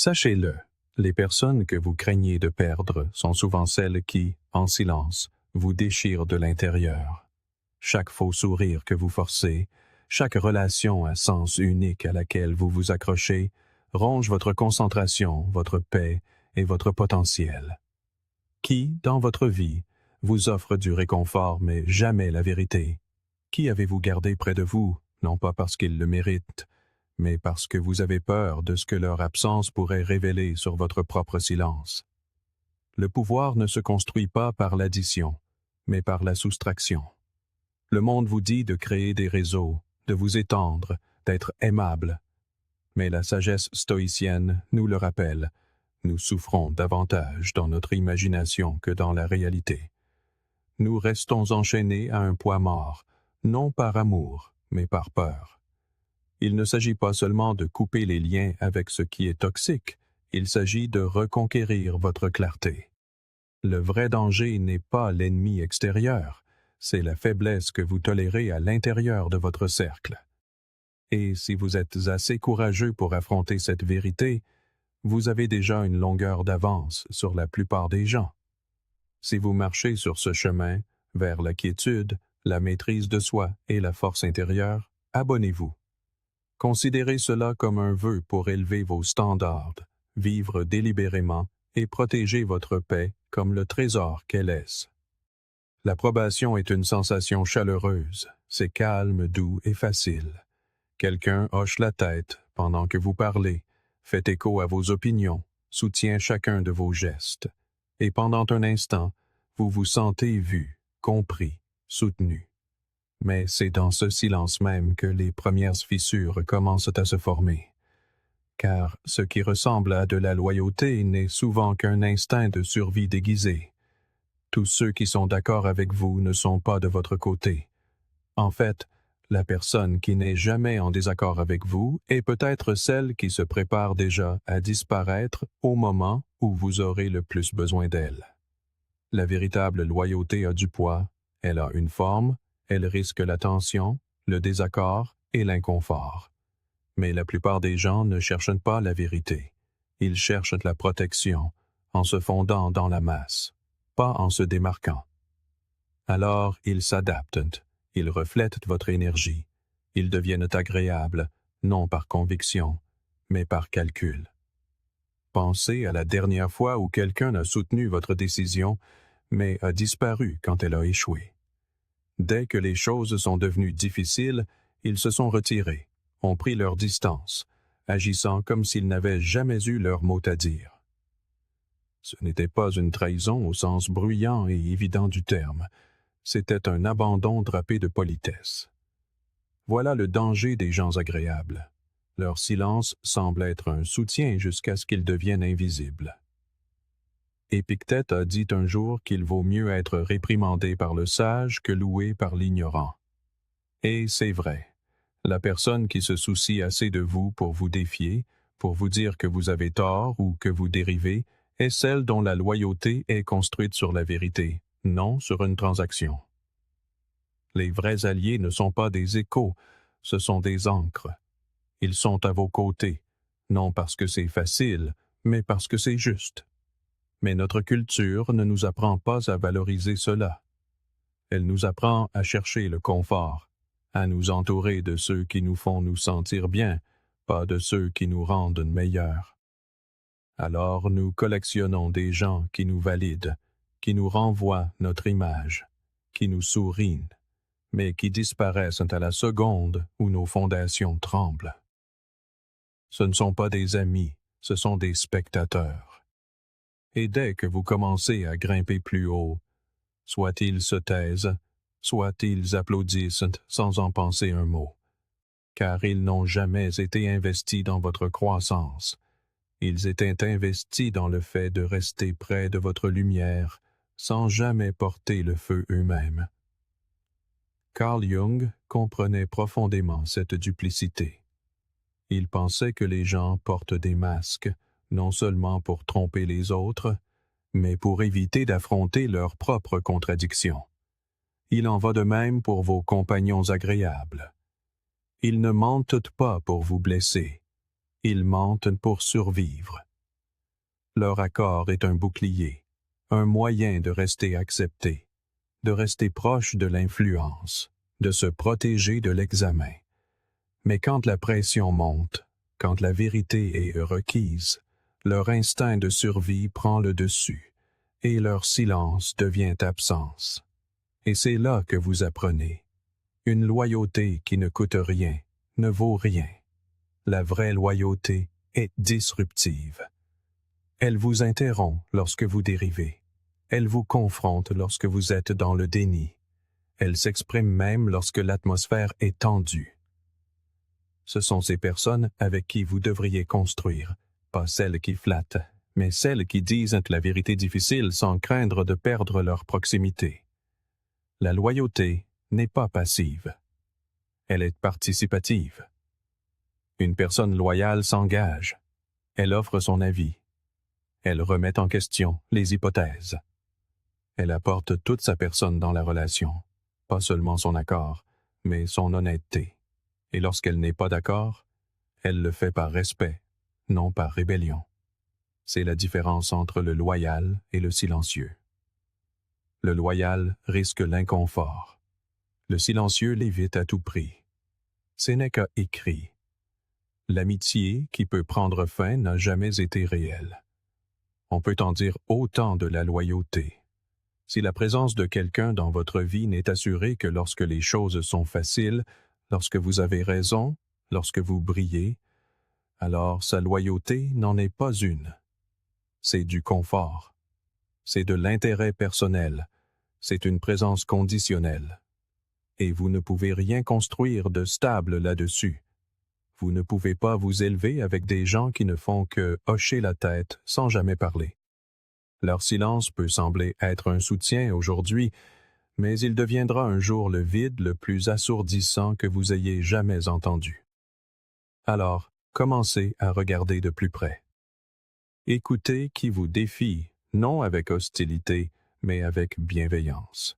Sachez-le, les personnes que vous craignez de perdre sont souvent celles qui, en silence, vous déchirent de l'intérieur. Chaque faux sourire que vous forcez, chaque relation à sens unique à laquelle vous vous accrochez, ronge votre concentration, votre paix et votre potentiel. Qui, dans votre vie, vous offre du réconfort mais jamais la vérité? Qui avez-vous gardé près de vous, non pas parce qu'ils le méritent, mais parce que vous avez peur de ce que leur absence pourrait révéler sur votre propre silence? Le pouvoir ne se construit pas par l'addition, mais par la soustraction. Le monde vous dit de créer des réseaux, de vous étendre, d'être aimable. Mais la sagesse stoïcienne nous le rappelle, nous souffrons davantage dans notre imagination que dans la réalité. Nous restons enchaînés à un poids mort, non par amour, mais par peur. Il ne s'agit pas seulement de couper les liens avec ce qui est toxique, il s'agit de reconquérir votre clarté. Le vrai danger n'est pas l'ennemi extérieur, c'est la faiblesse que vous tolérez à l'intérieur de votre cercle. Et si vous êtes assez courageux pour affronter cette vérité, vous avez déjà une longueur d'avance sur la plupart des gens. Si vous marchez sur ce chemin, vers la quiétude, la maîtrise de soi et la force intérieure, abonnez-vous. Considérez cela comme un vœu pour élever vos standards, vivre délibérément et protéger votre paix comme le trésor qu'elle est. L'approbation est une sensation chaleureuse, c'est calme, doux et facile. Quelqu'un hoche la tête pendant que vous parlez, fait écho à vos opinions, soutient chacun de vos gestes. Et pendant un instant, vous vous sentez vu, compris, soutenu. Mais c'est dans ce silence même que les premières fissures commencent à se former. Car ce qui ressemble à de la loyauté n'est souvent qu'un instinct de survie déguisé. Tous ceux qui sont d'accord avec vous ne sont pas de votre côté. En fait, la personne qui n'est jamais en désaccord avec vous est peut-être celle qui se prépare déjà à disparaître au moment où vous aurez le plus besoin d'elle. La véritable loyauté a du poids, elle a une forme, elle risque la tension, le désaccord et l'inconfort. Mais la plupart des gens ne cherchent pas la vérité. Ils cherchent la protection, en se fondant dans la masse, pas en se démarquant. Alors, ils s'adaptent, ils reflètent votre énergie, ils deviennent agréables, non par conviction, mais par calcul. Pensez à la dernière fois où quelqu'un a soutenu votre décision, mais a disparu quand elle a échoué. Dès que les choses sont devenues difficiles, ils se sont retirés, ont pris leur distance, agissant comme s'ils n'avaient jamais eu leur mot à dire. Ce n'était pas une trahison au sens bruyant et évident du terme, c'était un abandon drapé de politesse. Voilà le danger des gens agréables. Leur silence semble être un soutien jusqu'à ce qu'ils deviennent invisibles. Épictète a dit un jour qu'il vaut mieux être réprimandé par le sage que loué par l'ignorant. Et c'est vrai. La personne qui se soucie assez de vous pour vous défier, pour vous dire que vous avez tort ou que vous dérivez, est celle dont la loyauté est construite sur la vérité, non sur une transaction. Les vrais alliés ne sont pas des échos, ce sont des ancres. Ils sont à vos côtés, non parce que c'est facile, mais parce que c'est juste. Mais notre culture ne nous apprend pas à valoriser cela. Elle nous apprend à chercher le confort, à nous entourer de ceux qui nous font nous sentir bien, pas de ceux qui nous rendent meilleurs. Alors nous collectionnons des gens qui nous valident, qui nous renvoient notre image, qui nous sourient, mais qui disparaissent à la seconde où nos fondations tremblent. Ce ne sont pas des amis, ce sont des spectateurs. Et dès que vous commencez à grimper plus haut, soit ils se taisent, soit ils applaudissent sans en penser un mot, car ils n'ont jamais été investis dans votre croissance. Ils étaient investis dans le fait de rester près de votre lumière, sans jamais porter le feu eux-mêmes. Carl Jung comprenait profondément cette duplicité. Il pensait que les gens portent des masques, non seulement pour tromper les autres, mais pour éviter d'affronter leurs propres contradictions. Il en va de même pour vos compagnons agréables. Ils ne mentent pas pour vous blesser, ils mentent pour survivre, Leur accord est un bouclier, un moyen de rester accepté, de rester proche de l'influence, de se protéger de l'examen. Mais quand la pression monte, quand la vérité est requise, leur instinct de survie prend le dessus, et leur silence devient absence. Et c'est là que vous apprenez. Une loyauté qui ne coûte rien, ne vaut rien. La vraie loyauté est disruptive. Elle vous interrompt lorsque vous dérivez. Elle vous confronte lorsque vous êtes dans le déni. Elle s'exprime même lorsque l'atmosphère est tendue. Ce sont ces personnes avec qui vous devriez construire, pas celles qui flattent, mais celles qui disent la vérité difficile sans craindre de perdre leur proximité. La loyauté n'est pas passive. Elle est participative. Une personne loyale s'engage. Elle offre son avis. Elle remet en question les hypothèses. Elle apporte toute sa personne dans la relation, pas seulement son accord, mais son honnêteté. Et lorsqu'elle n'est pas d'accord, elle le fait par respect, non par rébellion. C'est la différence entre le loyal et le silencieux. Le loyal risque l'inconfort. Le silencieux l'évite à tout prix. Sénèque écrit: « L'amitié qui peut prendre fin n'a jamais été réelle. » On peut en dire autant de la loyauté. Si la présence de quelqu'un dans votre vie n'est assurée que lorsque les choses sont faciles, lorsque vous avez raison, lorsque vous brillez, alors sa loyauté n'en est pas une. C'est du confort. C'est de l'intérêt personnel. C'est une présence conditionnelle. Et vous ne pouvez rien construire de stable là-dessus. Vous ne pouvez pas vous élever avec des gens qui ne font que hocher la tête sans jamais parler. Leur silence peut sembler être un soutien aujourd'hui, mais il deviendra un jour le vide le plus assourdissant que vous ayez jamais entendu. Alors, commencez à regarder de plus près. Écoutez qui vous défie, non avec hostilité, mais avec bienveillance.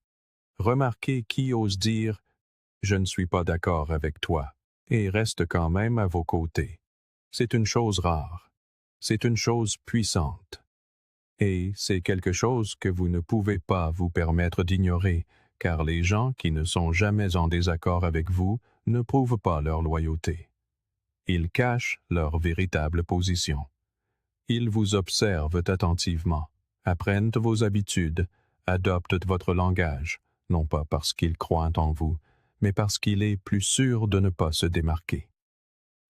Remarquez qui ose dire « Je ne suis pas d'accord avec toi » et reste quand même à vos côtés. C'est une chose rare. C'est une chose puissante. Et c'est quelque chose que vous ne pouvez pas vous permettre d'ignorer, car les gens qui ne sont jamais en désaccord avec vous ne prouvent pas leur loyauté. Ils cachent leur véritable position. Ils vous observent attentivement, apprennent vos habitudes, adoptent votre langage, non pas parce qu'ils croient en vous, mais parce qu'il est plus sûr de ne pas se démarquer.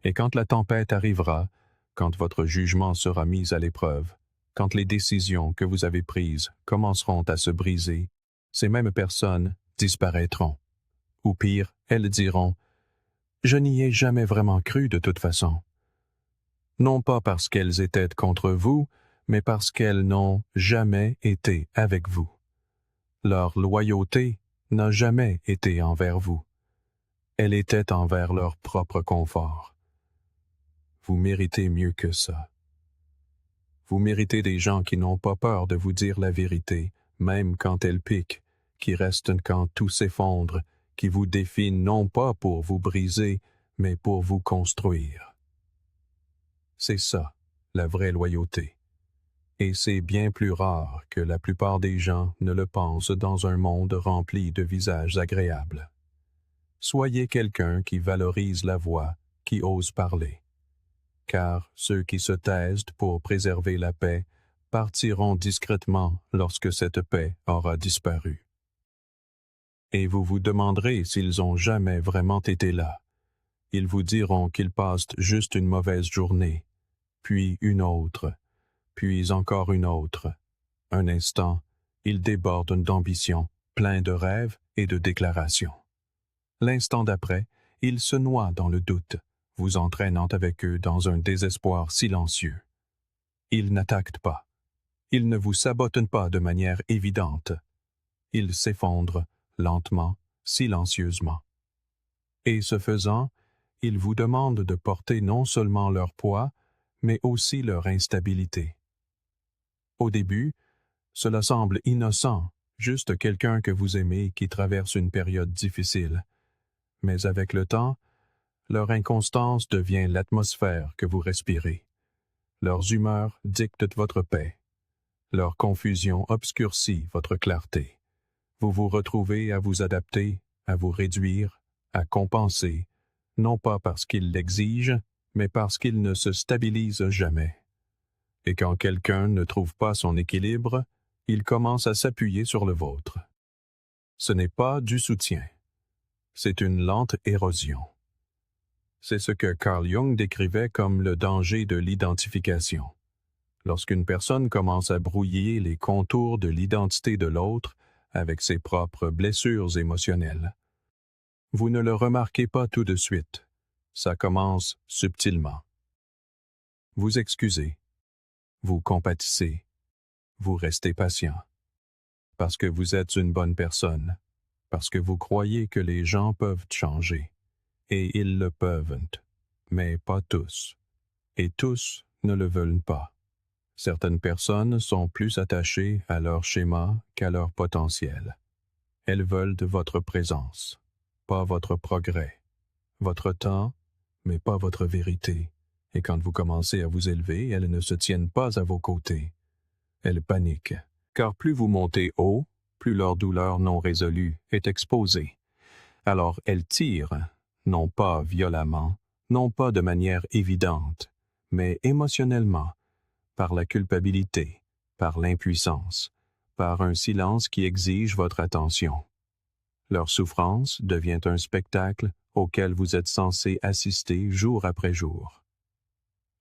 Et quand la tempête arrivera, quand votre jugement sera mis à l'épreuve, quand les décisions que vous avez prises commenceront à se briser, ces mêmes personnes disparaîtront. Ou pire, elles diront « Je n'y ai jamais vraiment cru de toute façon. » Non pas parce qu'elles étaient contre vous, mais parce qu'elles n'ont jamais été avec vous. Leur loyauté n'a jamais été envers vous. Elle était envers leur propre confort. Vous méritez mieux que ça. Vous méritez des gens qui n'ont pas peur de vous dire la vérité, même quand elle pique, qui restent quand tout s'effondre, qui vous défient non pas pour vous briser, mais pour vous construire. C'est ça, la vraie loyauté. Et c'est bien plus rare que la plupart des gens ne le pensent dans un monde rempli de visages agréables. Soyez quelqu'un qui valorise la voix, qui ose parler. Car ceux qui se taisent pour préserver la paix partiront discrètement lorsque cette paix aura disparu. Et vous vous demanderez s'ils ont jamais vraiment été là. Ils vous diront qu'ils passent juste une mauvaise journée, puis une autre, puis encore une autre. Un instant, ils débordent d'ambition, pleins de rêves et de déclarations. L'instant d'après, ils se noient dans le doute, vous entraînant avec eux dans un désespoir silencieux. Ils n'attaquent pas. Ils ne vous sabotent pas de manière évidente. Ils s'effondrent, lentement, silencieusement. Et ce faisant, ils vous demandent de porter non seulement leur poids, mais aussi leur instabilité. Au début, cela semble innocent, juste quelqu'un que vous aimez qui traverse une période difficile. Mais avec le temps, leur inconstance devient l'atmosphère que vous respirez. Leurs humeurs dictent votre paix. Leur confusion obscurcit votre clarté. Vous vous retrouvez à vous adapter, à vous réduire, à compenser, non pas parce qu'ils l'exigent, mais parce qu'ils ne se stabilisent jamais. Et quand quelqu'un ne trouve pas son équilibre, il commence à s'appuyer sur le vôtre. Ce n'est pas du soutien. C'est une lente érosion. C'est ce que Carl Jung décrivait comme le danger de l'identification. Lorsqu'une personne commence à brouiller les contours de l'identité de l'autre avec ses propres blessures émotionnelles. Vous ne le remarquez pas tout de suite. Ça commence subtilement. Vous excusez. Vous compatissez. Vous restez patient. Parce que vous êtes une bonne personne. Parce que vous croyez que les gens peuvent changer. Et ils le peuvent, mais pas tous. Et tous ne le veulent pas. Certaines personnes sont plus attachées à leur schéma qu'à leur potentiel. Elles veulent de votre présence, pas votre progrès, votre temps, mais pas votre vérité. Et quand vous commencez à vous élever, elles ne se tiennent pas à vos côtés. Elles paniquent, car plus vous montez haut, plus leur douleur non résolue est exposée. Alors elles tirent, non pas violemment, non pas de manière évidente, mais émotionnellement, par la culpabilité, par l'impuissance, par un silence qui exige votre attention. Leur souffrance devient un spectacle auquel vous êtes censé assister jour après jour.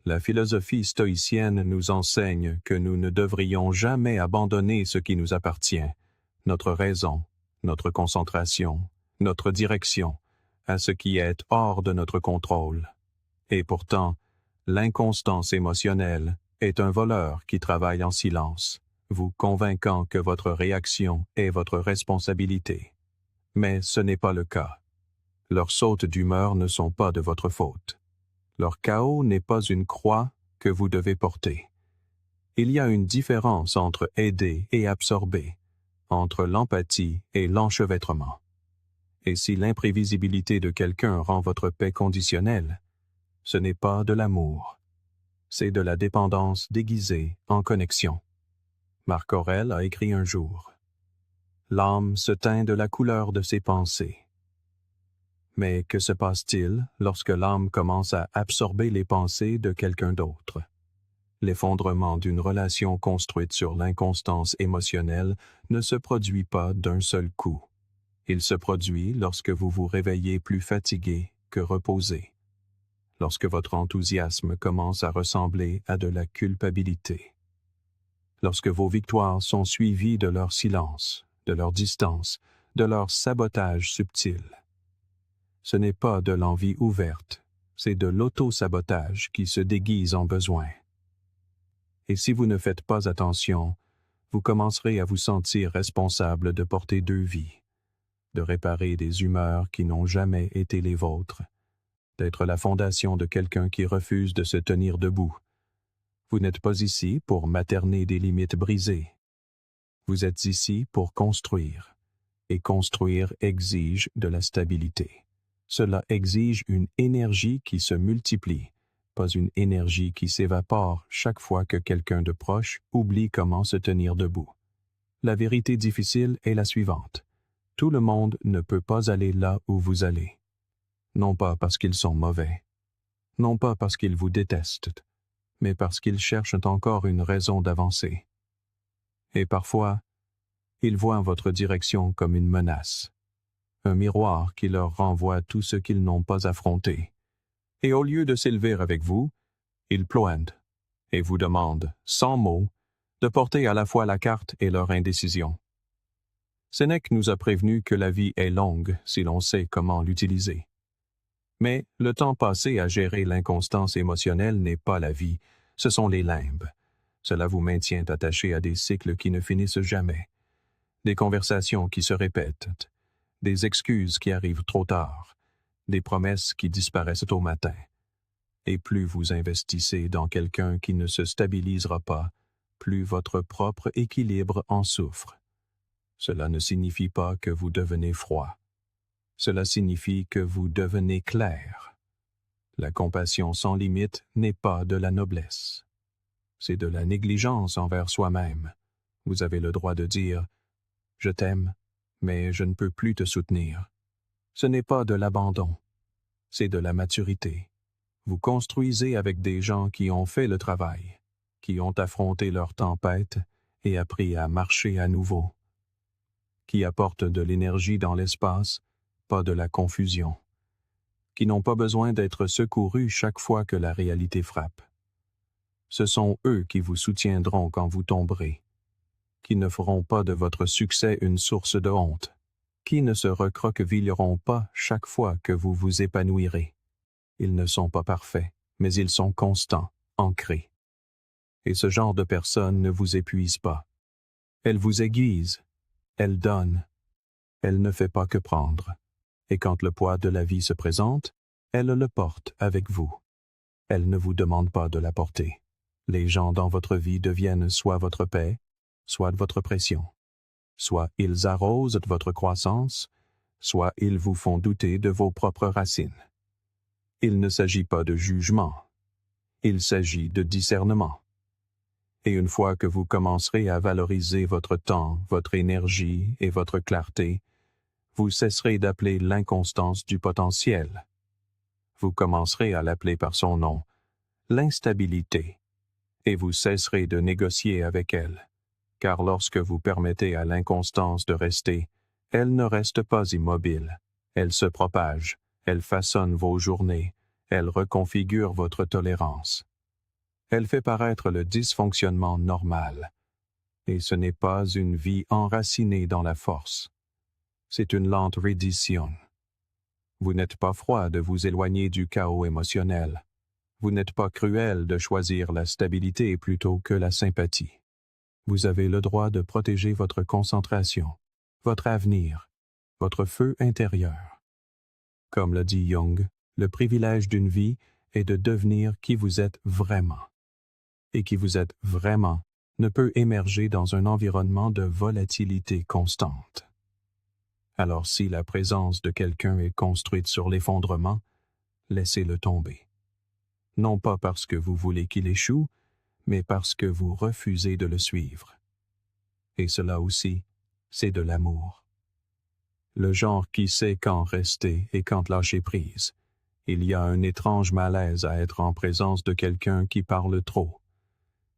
La philosophie stoïcienne nous enseigne que nous ne devrions jamais abandonner ce qui nous appartient, notre raison, notre concentration, notre direction, à ce qui est hors de notre contrôle. Et pourtant, l'inconstance émotionnelle est un voleur qui travaille en silence, vous convainquant que votre réaction est votre responsabilité. Mais ce n'est pas le cas. Leurs sautes d'humeur ne sont pas de votre faute. Leur chaos n'est pas une croix que vous devez porter. Il y a une différence entre aider et absorber, entre l'empathie et l'enchevêtrement. Et si l'imprévisibilité de quelqu'un rend votre paix conditionnelle, ce n'est pas de l'amour. C'est de la dépendance déguisée en connexion. Marc Aurèle a écrit un jour « L'âme se teint de la couleur de ses pensées. » Mais que se passe-t-il lorsque l'âme commence à absorber les pensées de quelqu'un d'autre? L'effondrement d'une relation construite sur l'inconstance émotionnelle ne se produit pas d'un seul coup. Il se produit lorsque vous vous réveillez plus fatigué que reposé, lorsque votre enthousiasme commence à ressembler à de la culpabilité, lorsque vos victoires sont suivies de leur silence, de leur distance, de leur sabotage subtil. Ce n'est pas de l'envie ouverte, c'est de l'auto-sabotage qui se déguise en besoin. Et si vous ne faites pas attention, vous commencerez à vous sentir responsable de porter deux vies, de réparer des humeurs qui n'ont jamais été les vôtres, d'être la fondation de quelqu'un qui refuse de se tenir debout. Vous n'êtes pas ici pour materner des limites brisées. Vous êtes ici pour construire, et construire exige de la stabilité. Cela exige une énergie qui se multiplie, pas une énergie qui s'évapore chaque fois que quelqu'un de proche oublie comment se tenir debout. La vérité difficile est la suivante. Tout le monde ne peut pas aller là où vous allez. Non pas parce qu'ils sont mauvais, non pas parce qu'ils vous détestent, mais parce qu'ils cherchent encore une raison d'avancer. Et parfois, ils voient votre direction comme une menace, un miroir qui leur renvoie tout ce qu'ils n'ont pas affronté. Et au lieu de s'élever avec vous, ils pointent et vous demandent, sans mots, de porter à la fois la carte et leur indécision. Sénèque nous a prévenu que la vie est longue si l'on sait comment l'utiliser. Mais le temps passé à gérer l'inconstance émotionnelle n'est pas la vie, ce sont les limbes. Cela vous maintient attaché à des cycles qui ne finissent jamais, des conversations qui se répètent, des excuses qui arrivent trop tard, des promesses qui disparaissent au matin. Et plus vous investissez dans quelqu'un qui ne se stabilisera pas, plus votre propre équilibre en souffre. Cela ne signifie pas que vous devenez froid. Cela signifie que vous devenez clair. La compassion sans limite n'est pas de la noblesse. c'est de la négligence envers soi-même. Vous avez le droit de dire « Je t'aime, mais je ne peux plus te soutenir ». Ce n'est pas de l'abandon, c'est de la maturité. Vous construisez avec des gens qui ont fait le travail, qui ont affronté leurs tempêtes et appris à marcher à nouveau, qui apportent de l'énergie dans l'espace, pas de la confusion, qui n'ont pas besoin d'être secourus chaque fois que la réalité frappe. Ce sont eux qui vous soutiendront quand vous tomberez, qui ne feront pas de votre succès une source de honte, qui ne se recroquevilleront pas chaque fois que vous vous épanouirez. Ils ne sont pas parfaits, mais ils sont constants, ancrés. Et ce genre de personne ne vous épuise pas. Elle vous aiguise, elle donne, elle ne fait pas que prendre. Et quand le poids de la vie se présente, elle le porte avec vous. Elle ne vous demande pas de la porter. Les gens dans votre vie deviennent soit votre paix, soit votre pression. Soit ils arrosent votre croissance, soit ils vous font douter de vos propres racines. Il ne s'agit pas de jugement, il s'agit de discernement. Et une fois que vous commencerez à valoriser votre temps, votre énergie et votre clarté, vous cesserez d'appeler l'inconstance du potentiel. Vous commencerez à l'appeler par son nom, l'instabilité, et vous cesserez de négocier avec elle. Car lorsque vous permettez à l'inconstance de rester, elle ne reste pas immobile. Elle se propage, elle façonne vos journées, elle reconfigure votre tolérance. Elle fait paraître le dysfonctionnement normal. Et ce n'est pas une vie enracinée dans la force. C'est une lente reddition. Vous n'êtes pas froid de vous éloigner du chaos émotionnel. Vous n'êtes pas cruel de choisir la stabilité plutôt que la sympathie. Vous avez le droit de protéger votre concentration, votre avenir, votre feu intérieur. Comme l'a dit Jung, le privilège d'une vie est de devenir qui vous êtes vraiment. Et qui vous êtes vraiment ne peut émerger dans un environnement de volatilité constante. Alors si la présence de quelqu'un est construite sur l'effondrement, laissez-le tomber. Non pas parce que vous voulez qu'il échoue, mais parce que vous refusez de le suivre. Et cela aussi, c'est de l'amour. Le genre qui sait quand rester et quand lâcher prise. Il y a un étrange malaise à être en présence de quelqu'un qui parle trop.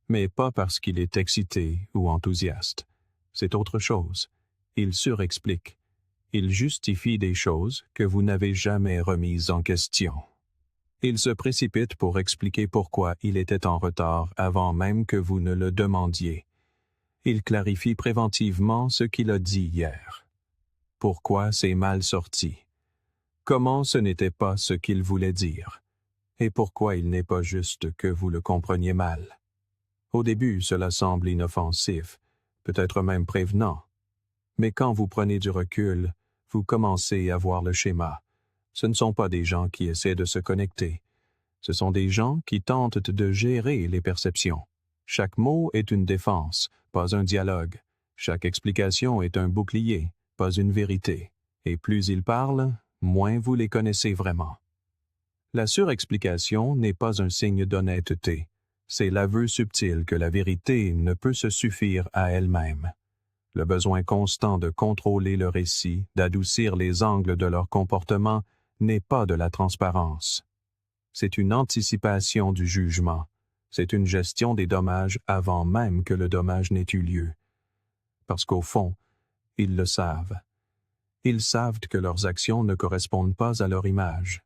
Mais pas parce qu'il est excité ou enthousiaste. C'est autre chose. Il surexplique. Il justifie des choses que vous n'avez jamais remises en question. Il se précipite pour expliquer pourquoi il était en retard avant même que vous ne le demandiez. Il clarifie préventivement ce qu'il a dit hier. Pourquoi c'est mal sorti? Comment ce n'était pas ce qu'il voulait dire? Et pourquoi il n'est pas juste que vous le compreniez mal? Au début, cela semble inoffensif, peut-être même prévenant. Mais quand vous prenez du recul, vous commencez à voir le schéma. Ce ne sont pas des gens qui essaient de se connecter. Ce sont des gens qui tentent de gérer les perceptions. Chaque mot est une défense, pas un dialogue. Chaque explication est un bouclier, pas une vérité. Et plus ils parlent, moins vous les connaissez vraiment. La surexplication n'est pas un signe d'honnêteté. C'est l'aveu subtil que la vérité ne peut se suffire à elle-même. Le besoin constant de contrôler le récit, d'adoucir les angles de leur comportement, n'est pas de la transparence. C'est une anticipation du jugement. C'est une gestion des dommages avant même que le dommage n'ait eu lieu. Parce qu'au fond, ils le savent. Ils savent que leurs actions ne correspondent pas à leur image.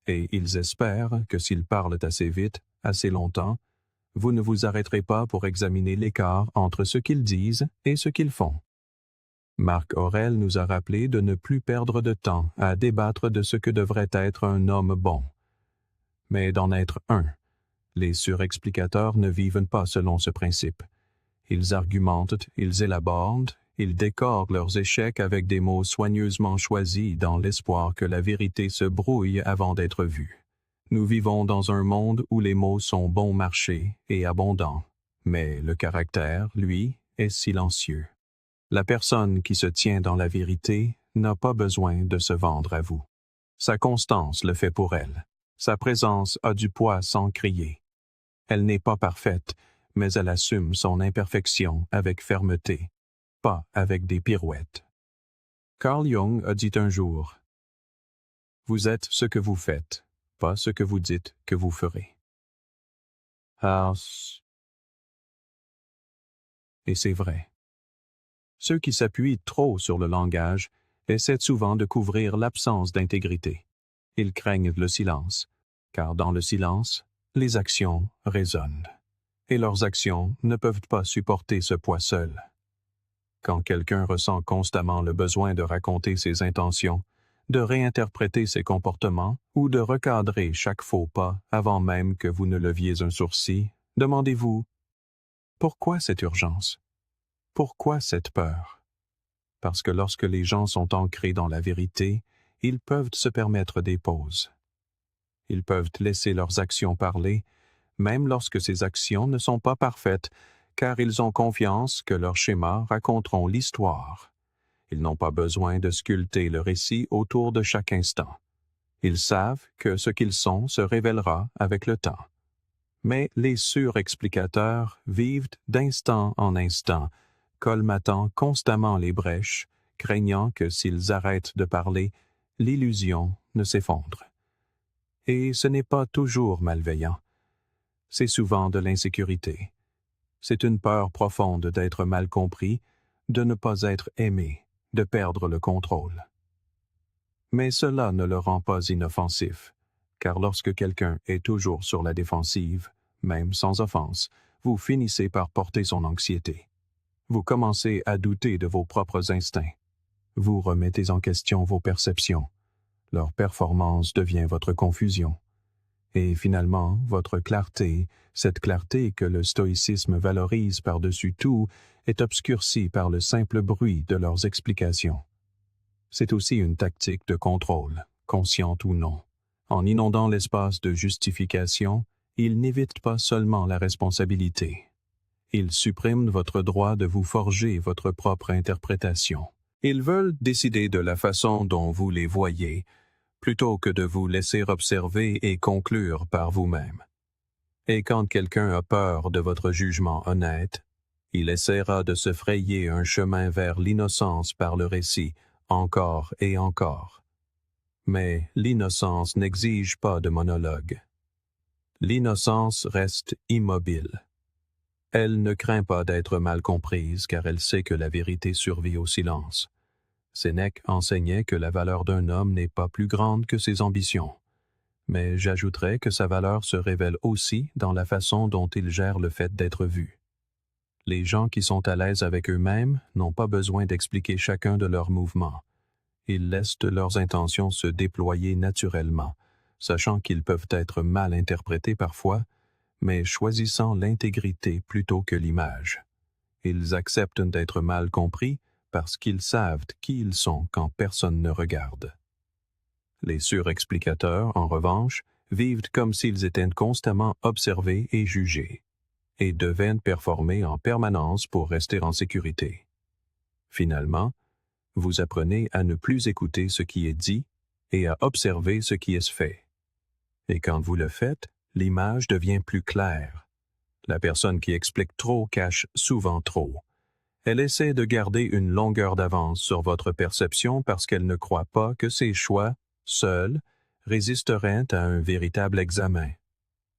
Et ils espèrent que s'ils parlent assez vite, assez longtemps, vous ne vous arrêterez pas pour examiner l'écart entre ce qu'ils disent et ce qu'ils font. Marc Aurèle nous a rappelé de ne plus perdre de temps à débattre de ce que devrait être un homme bon, mais d'en être un. Les surexplicateurs ne vivent pas selon ce principe. Ils argumentent, ils élaborent, ils décorent leurs échecs avec des mots soigneusement choisis dans l'espoir que la vérité se brouille avant d'être vue. Nous vivons dans un monde où les mots sont bon marché et abondants, mais le caractère, lui, est silencieux. La personne qui se tient dans la vérité n'a pas besoin de se vendre à vous. Sa constance le fait pour elle. Sa présence a du poids sans crier. Elle n'est pas parfaite, mais elle assume son imperfection avec fermeté, pas avec des pirouettes. Carl Jung a dit un jour, « Vous êtes ce que vous faites, pas ce que vous dites que vous ferez. » Et c'est vrai. Ceux qui s'appuient trop sur le langage essaient souvent de couvrir l'absence d'intégrité. Ils craignent le silence, car dans le silence, les actions résonnent. Et leurs actions ne peuvent pas supporter ce poids seul. Quand quelqu'un ressent constamment le besoin de raconter ses intentions, de réinterpréter ses comportements ou de recadrer chaque faux pas avant même que vous ne leviez un sourcil, demandez-vous « Pourquoi cette urgence? Pourquoi cette peur? » Parce que lorsque les gens sont ancrés dans la vérité, ils peuvent se permettre des pauses. Ils peuvent laisser leurs actions parler, même lorsque ces actions ne sont pas parfaites, car ils ont confiance que leurs schémas raconteront l'histoire. Ils n'ont pas besoin de sculpter le récit autour de chaque instant. Ils savent que ce qu'ils sont se révélera avec le temps. Mais les surexplicateurs vivent d'instant en instant, colmatant constamment les brèches, craignant que s'ils arrêtent de parler, l'illusion ne s'effondre. Et ce n'est pas toujours malveillant. C'est souvent de l'insécurité. C'est une peur profonde d'être mal compris, de ne pas être aimé, de perdre le contrôle. Mais cela ne le rend pas inoffensif, car lorsque quelqu'un est toujours sur la défensive, même sans offense, vous finissez par porter son anxiété. Vous commencez à douter de vos propres instincts. Vous remettez en question vos perceptions. Leur performance devient votre confusion. Et finalement, votre clarté, cette clarté que le stoïcisme valorise par-dessus tout, est obscurcie par le simple bruit de leurs explications. C'est aussi une tactique de contrôle, consciente ou non. En inondant l'espace de justification, ils n'évitent pas seulement la responsabilité. Ils suppriment votre droit de vous forger votre propre interprétation. Ils veulent décider de la façon dont vous les voyez, plutôt que de vous laisser observer et conclure par vous-même. Et quand quelqu'un a peur de votre jugement honnête, il essaiera de se frayer un chemin vers l'innocence par le récit, encore et encore. Mais l'innocence n'exige pas de monologue. L'innocence reste immobile. Elle ne craint pas d'être mal comprise car elle sait que la vérité survit au silence. Sénèque enseignait que la valeur d'un homme n'est pas plus grande que ses ambitions. Mais j'ajouterais que sa valeur se révèle aussi dans la façon dont il gère le fait d'être vu. Les gens qui sont à l'aise avec eux-mêmes n'ont pas besoin d'expliquer chacun de leurs mouvements. Ils laissent leurs intentions se déployer naturellement, sachant qu'ils peuvent être mal interprétés parfois, mais choisissant l'intégrité plutôt que l'image. Ils acceptent d'être mal compris parce qu'ils savent qui ils sont quand personne ne regarde. Les surexplicateurs, en revanche, vivent comme s'ils étaient constamment observés et jugés, et devaient performer en permanence pour rester en sécurité. Finalement, vous apprenez à ne plus écouter ce qui est dit et à observer ce qui est fait. Et quand vous le faites, l'image devient plus claire. La personne qui explique trop cache souvent trop. Elle essaie de garder une longueur d'avance sur votre perception parce qu'elle ne croit pas que ses choix, seuls, résisteraient à un véritable examen.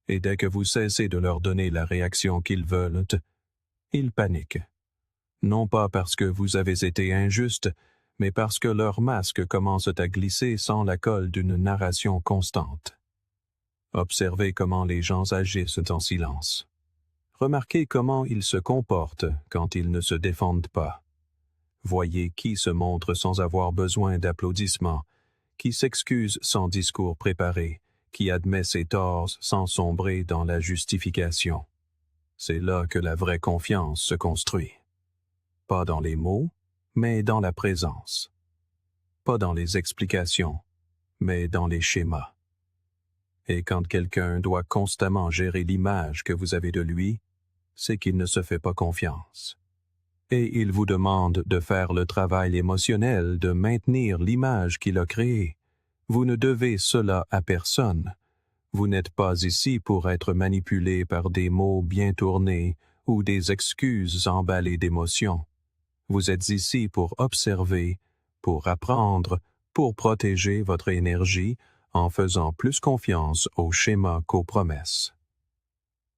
Et dès que vous cessez de leur donner la réaction qu'ils veulent, ils paniquent. Non pas parce que vous avez été injuste, mais parce que leur masque commence à glisser sans la colle d'une narration constante. Observez comment les gens agissent en silence. Remarquez comment ils se comportent quand ils ne se défendent pas. Voyez qui se montre sans avoir besoin d'applaudissements, qui s'excuse sans discours préparé, qui admet ses torts sans sombrer dans la justification. C'est là que la vraie confiance se construit. Pas dans les mots, mais dans la présence. Pas dans les explications, mais dans les schémas. Et quand quelqu'un doit constamment gérer l'image que vous avez de lui, c'est qu'il ne se fait pas confiance. Et il vous demande de faire le travail émotionnel de maintenir l'image qu'il a créée. Vous ne devez cela à personne. Vous n'êtes pas ici pour être manipulé par des mots bien tournés ou des excuses emballées d'émotions. Vous êtes ici pour observer, pour apprendre, pour protéger votre énergie en faisant plus confiance aux schémas qu'aux promesses.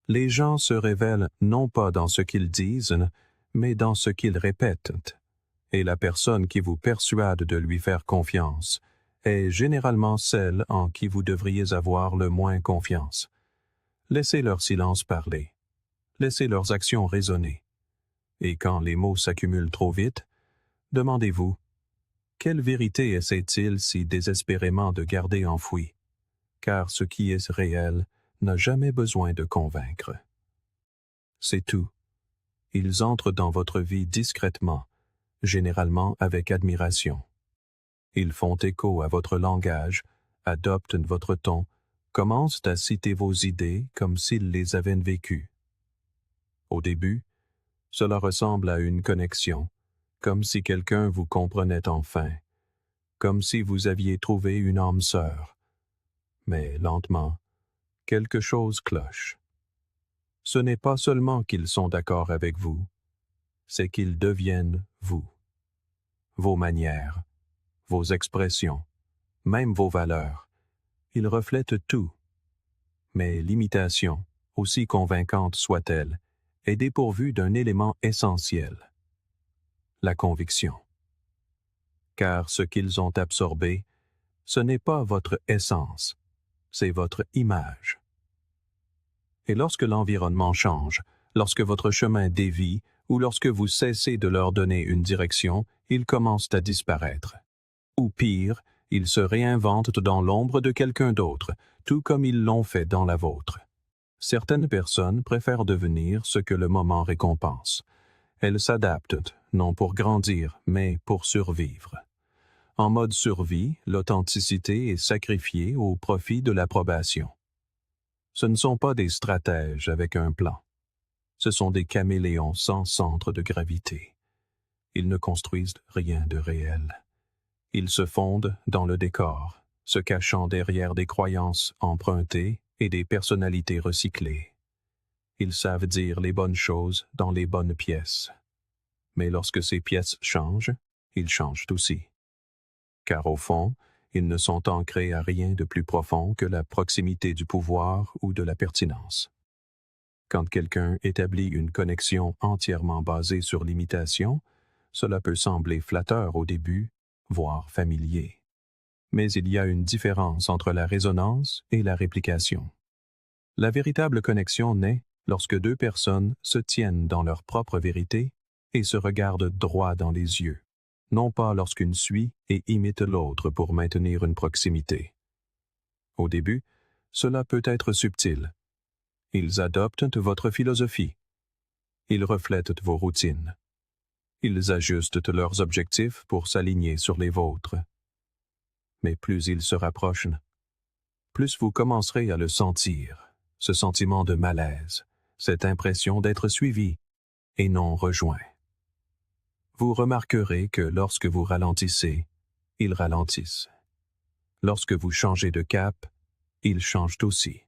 Les gens se révèlent non pas dans ce qu'ils disent, mais dans ce qu'ils répètent. Et la personne qui vous persuade de lui faire confiance est généralement celle en qui vous devriez avoir le moins confiance. Laissez leur silence parler. Laissez leurs actions résonner. Et quand les mots s'accumulent trop vite, demandez-vous, quelle vérité essaie-t-il si désespérément de garder enfouie? Car ce qui est réel n'a jamais besoin de convaincre. C'est tout. Ils entrent dans votre vie discrètement, généralement avec admiration. Ils font écho à votre langage, adoptent votre ton, commencent à citer vos idées comme s'ils les avaient vécues. Au début, cela ressemble à une connexion, comme si quelqu'un vous comprenait enfin, comme si vous aviez trouvé une âme sœur. Mais lentement, quelque chose cloche. Ce n'est pas seulement qu'ils sont d'accord avec vous, c'est qu'ils deviennent vous. Vos manières, vos expressions, même vos valeurs, ils reflètent tout. Mais l'imitation, aussi convaincante soit-elle, est dépourvue d'un élément essentiel, la conviction. Car ce qu'ils ont absorbé, ce n'est pas votre essence, c'est votre image. Et lorsque l'environnement change, lorsque votre chemin dévie ou lorsque vous cessez de leur donner une direction, ils commencent à disparaître. Ou pire, ils se réinventent dans l'ombre de quelqu'un d'autre, tout comme ils l'ont fait dans la vôtre. Certaines personnes préfèrent devenir ce que le moment récompense. Elles s'adaptent, non pour grandir, mais pour survivre. En mode survie, l'authenticité est sacrifiée au profit de l'approbation. Ce ne sont pas des stratèges avec un plan. Ce sont des caméléons sans centre de gravité. Ils ne construisent rien de réel. Ils se fondent dans le décor, se cachant derrière des croyances empruntées et des personnalités recyclées. Ils savent dire les bonnes choses dans les bonnes pièces. Mais lorsque ces pièces changent, ils changent aussi. Car au fond, ils ne sont ancrés à rien de plus profond que la proximité du pouvoir ou de la pertinence. Quand quelqu'un établit une connexion entièrement basée sur l'imitation, cela peut sembler flatteur au début, voire familier. Mais il y a une différence entre la résonance et la réplication. La véritable connexion naît lorsque deux personnes se tiennent dans leur propre vérité et se regardent droit dans les yeux, non pas lorsqu'une suit et imite l'autre pour maintenir une proximité. Au début, cela peut être subtil. Ils adoptent votre philosophie. Ils reflètent vos routines. Ils ajustent leurs objectifs pour s'aligner sur les vôtres. Mais plus ils se rapprochent, plus vous commencerez à le sentir, ce sentiment de malaise, cette impression d'être suivi et non rejoint. Vous remarquerez que lorsque vous ralentissez, ils ralentissent. Lorsque vous changez de cap, ils changent aussi.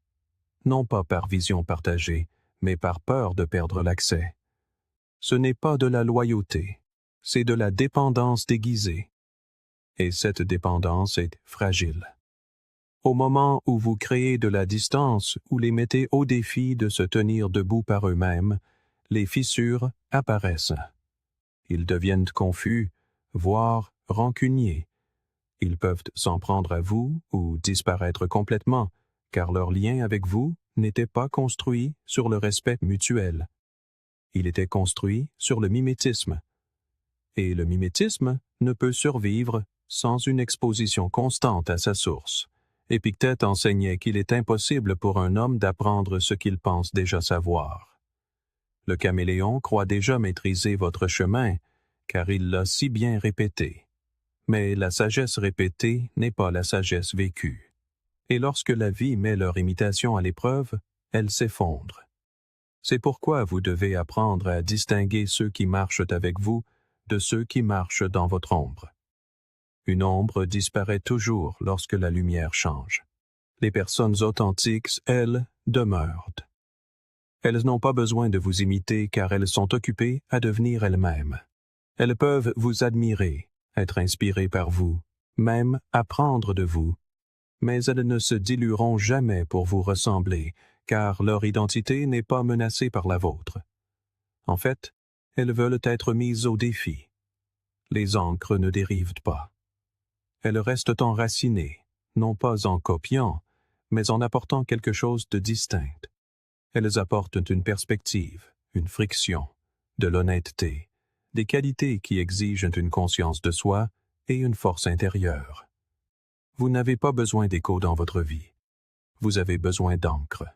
Non pas par vision partagée, mais par peur de perdre l'accès. Ce n'est pas de la loyauté, c'est de la dépendance déguisée. Et cette dépendance est fragile. Au moment où vous créez de la distance ou les mettez au défi de se tenir debout par eux-mêmes, les fissures apparaissent. Ils deviennent confus, voire rancuniers. Ils peuvent s'en prendre à vous ou disparaître complètement, car leur lien avec vous n'était pas construit sur le respect mutuel. Il était construit sur le mimétisme. Et le mimétisme ne peut survivre sans une exposition constante à sa source. Épictète enseignait qu'il est impossible pour un homme d'apprendre ce qu'il pense déjà savoir. Le caméléon croit déjà maîtriser votre chemin, car il l'a si bien répété. Mais la sagesse répétée n'est pas la sagesse vécue. Et lorsque la vie met leur imitation à l'épreuve, elle s'effondre. C'est pourquoi vous devez apprendre à distinguer ceux qui marchent avec vous de ceux qui marchent dans votre ombre. Une ombre disparaît toujours lorsque la lumière change. Les personnes authentiques, elles, demeurent. Elles n'ont pas besoin de vous imiter car elles sont occupées à devenir elles-mêmes. Elles peuvent vous admirer, être inspirées par vous, même apprendre de vous, mais elles ne se dilueront jamais pour vous ressembler, car leur identité n'est pas menacée par la vôtre. En fait, elles veulent être mises au défi. Les ancres ne dérivent pas. Elles restent enracinées, non pas en copiant, mais en apportant quelque chose de distinct. Elles apportent une perspective, une friction, de l'honnêteté, des qualités qui exigent une conscience de soi et une force intérieure. Vous n'avez pas besoin d'écho dans votre vie. Vous avez besoin d'encre.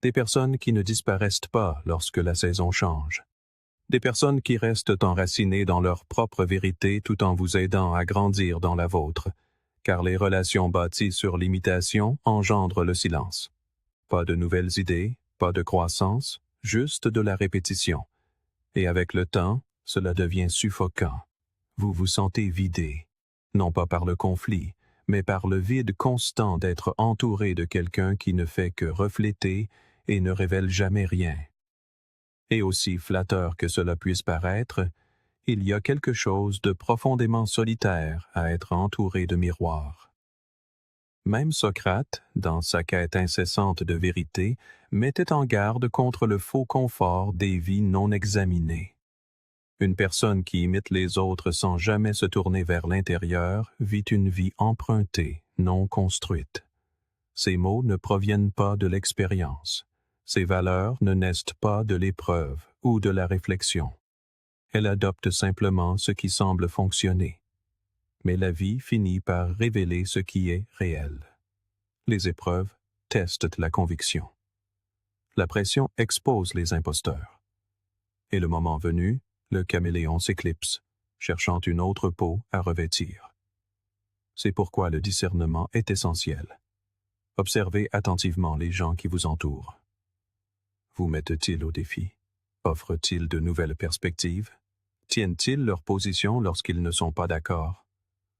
Des personnes qui ne disparaissent pas lorsque la saison change. Des personnes qui restent enracinées dans leur propre vérité tout en vous aidant à grandir dans la vôtre, car les relations bâties sur l'imitation engendrent le silence. Pas de nouvelles idées, pas de croissance, juste de la répétition. Et avec le temps, cela devient suffocant. Vous vous sentez vidé, non pas par le conflit, mais par le vide constant d'être entouré de quelqu'un qui ne fait que refléter et ne révèle jamais rien. Et aussi flatteur que cela puisse paraître, il y a quelque chose de profondément solitaire à être entouré de miroirs. Même Socrate, dans sa quête incessante de vérité, mettait en garde contre le faux confort des vies non examinées. Une personne qui imite les autres sans jamais se tourner vers l'intérieur vit une vie empruntée, non construite. Ces mots ne proviennent pas de l'expérience. Ces valeurs ne naissent pas de l'épreuve ou de la réflexion. Elle adopte simplement ce qui semble fonctionner. Mais la vie finit par révéler ce qui est réel. Les épreuves testent la conviction. La pression expose les imposteurs. Et le moment venu, le caméléon s'éclipse, cherchant une autre peau à revêtir. C'est pourquoi le discernement est essentiel. Observez attentivement les gens qui vous entourent. Vous mettent-ils au défi? Offrent-ils de nouvelles perspectives? Tiennent-ils leur position lorsqu'ils ne sont pas d'accord?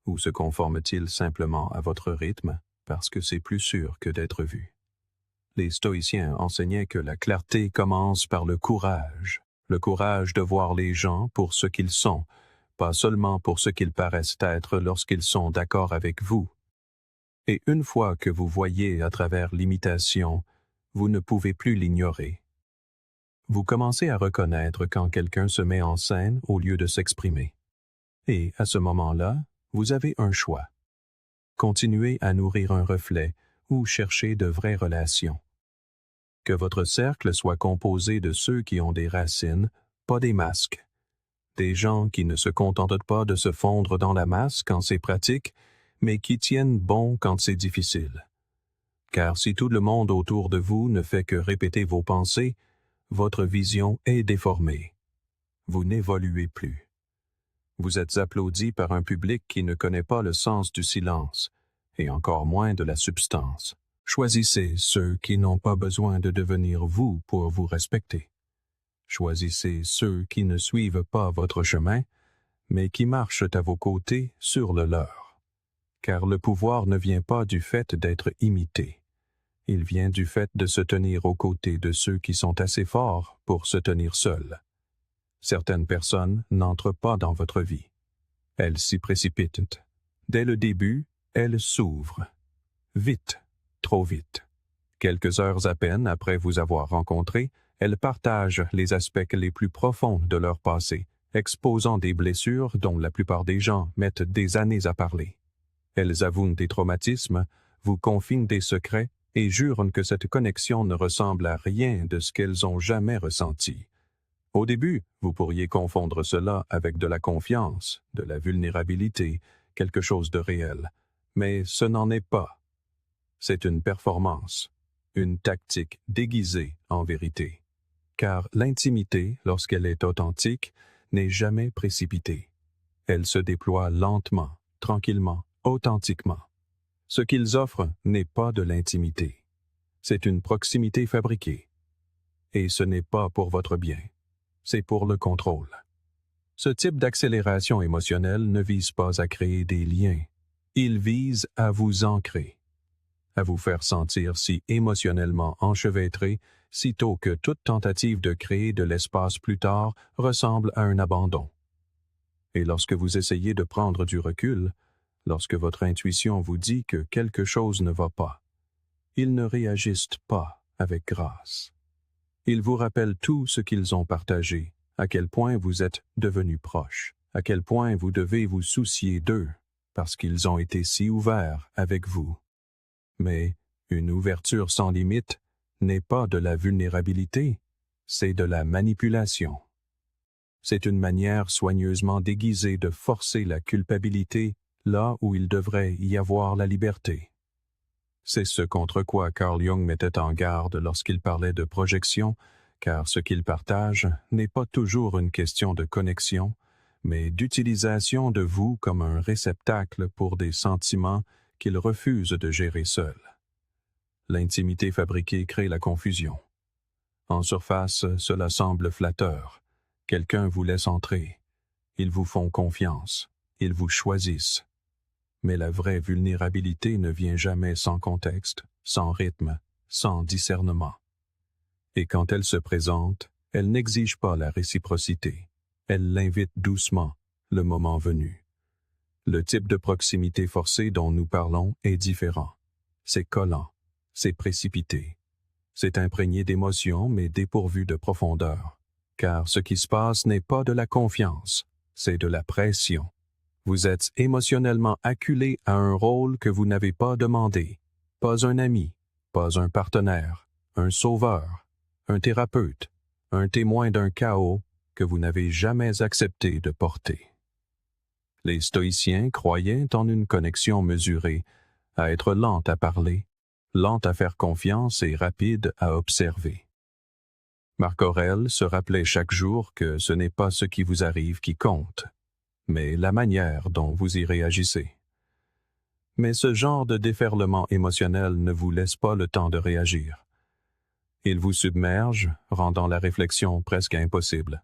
Ou se conforment-ils simplement à votre rythme parce que c'est plus sûr que d'être vu? Les stoïciens enseignaient que la clarté commence par le courage de voir les gens pour ce qu'ils sont, pas seulement pour ce qu'ils paraissent être lorsqu'ils sont d'accord avec vous. Et une fois que vous voyez à travers l'imitation, vous ne pouvez plus l'ignorer. Vous commencez à reconnaître quand quelqu'un se met en scène au lieu de s'exprimer. Et à ce moment-là, vous avez un choix. Continuez à nourrir un reflet ou chercher de vraies relations. Que votre cercle soit composé de ceux qui ont des racines, pas des masques. Des gens qui ne se contentent pas de se fondre dans la masse quand c'est pratique, mais qui tiennent bon quand c'est difficile. Car si tout le monde autour de vous ne fait que répéter vos pensées, votre vision est déformée. Vous n'évoluez plus. Vous êtes applaudi par un public qui ne connaît pas le sens du silence, et encore moins de la substance. Choisissez ceux qui n'ont pas besoin de devenir vous pour vous respecter. Choisissez ceux qui ne suivent pas votre chemin, mais qui marchent à vos côtés sur le leur. Car le pouvoir ne vient pas du fait d'être imité. Il vient du fait de se tenir aux côtés de ceux qui sont assez forts pour se tenir seuls. Certaines personnes n'entrent pas dans votre vie. Elles s'y précipitent. Dès le début, elles s'ouvrent. Vite, trop vite. Quelques heures à peine après vous avoir rencontré, elles partagent les aspects les plus profonds de leur passé, exposant des blessures dont la plupart des gens mettent des années à parler. Elles avouent des traumatismes, vous confient des secrets et jurent que cette connexion ne ressemble à rien de ce qu'elles ont jamais ressenti. Au début, vous pourriez confondre cela avec de la confiance, de la vulnérabilité, quelque chose de réel. Mais ce n'en est pas. C'est une performance, une tactique déguisée en vérité. Car l'intimité, lorsqu'elle est authentique, n'est jamais précipitée. Elle se déploie lentement, tranquillement, authentiquement. Ce qu'ils offrent n'est pas de l'intimité. C'est une proximité fabriquée. Et ce n'est pas pour votre bien. C'est pour le contrôle. Ce type d'accélération émotionnelle ne vise pas à créer des liens. Il vise à vous ancrer. à vous faire sentir si émotionnellement enchevêtré, sitôt que toute tentative de créer de l'espace plus tard ressemble à un abandon. Et lorsque vous essayez de prendre du recul, lorsque votre intuition vous dit que quelque chose ne va pas, ils ne réagissent pas avec grâce. Ils vous rappellent tout ce qu'ils ont partagé, à quel point vous êtes devenus proches, à quel point vous devez vous soucier d'eux, parce qu'ils ont été si ouverts avec vous. Mais une ouverture sans limite n'est pas de la vulnérabilité, c'est de la manipulation. C'est une manière soigneusement déguisée de forcer la culpabilité là où il devrait y avoir la liberté. C'est ce contre quoi Carl Jung mettait en garde lorsqu'il parlait de projection, car ce qu'il partage n'est pas toujours une question de connexion, mais d'utilisation de vous comme un réceptacle pour des sentiments qu'il refuse de gérer seul. L'intimité fabriquée crée la confusion. En surface, cela semble flatteur. Quelqu'un vous laisse entrer. Ils vous font confiance. Ils vous choisissent. Mais la vraie vulnérabilité ne vient jamais sans contexte, sans rythme, sans discernement. Et quand elle se présente, elle n'exige pas la réciprocité. Elle l'invite doucement, le moment venu. Le type de proximité forcée dont nous parlons est différent. C'est collant, c'est précipité. C'est imprégné d'émotions mais dépourvu de profondeur. Car ce qui se passe n'est pas de la confiance, c'est de la pression. Vous êtes émotionnellement acculé à un rôle que vous n'avez pas demandé. Pas un ami, pas un partenaire, un sauveur, un thérapeute, un témoin d'un chaos que vous n'avez jamais accepté de porter. Les stoïciens croyaient en une connexion mesurée, à être lente à parler, lente à faire confiance et rapide à observer. Marc Aurèle se rappelait chaque jour que ce n'est pas ce qui vous arrive qui compte, mais la manière dont vous y réagissez. Mais ce genre de déferlement émotionnel ne vous laisse pas le temps de réagir. Il vous submerge, rendant la réflexion presque impossible.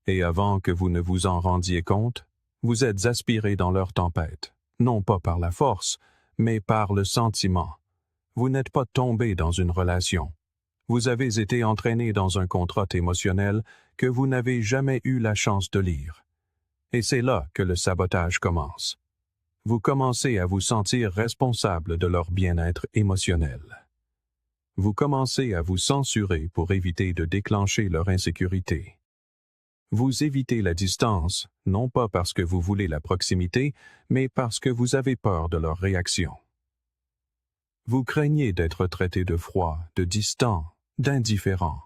Et avant que vous ne vous en rendiez compte, vous êtes aspiré dans leur tempête, non pas par la force, mais par le sentiment. Vous n'êtes pas tombé dans une relation. Vous avez été entraîné dans un contrat émotionnel que vous n'avez jamais eu la chance de lire. Et c'est là que le sabotage commence. Vous commencez à vous sentir responsable de leur bien-être émotionnel. Vous commencez à vous censurer pour éviter de déclencher leur insécurité. Vous évitez la distance, non pas parce que vous voulez la proximité, mais parce que vous avez peur de leur réaction. Vous craignez d'être traité de froid, de distant, d'indifférent.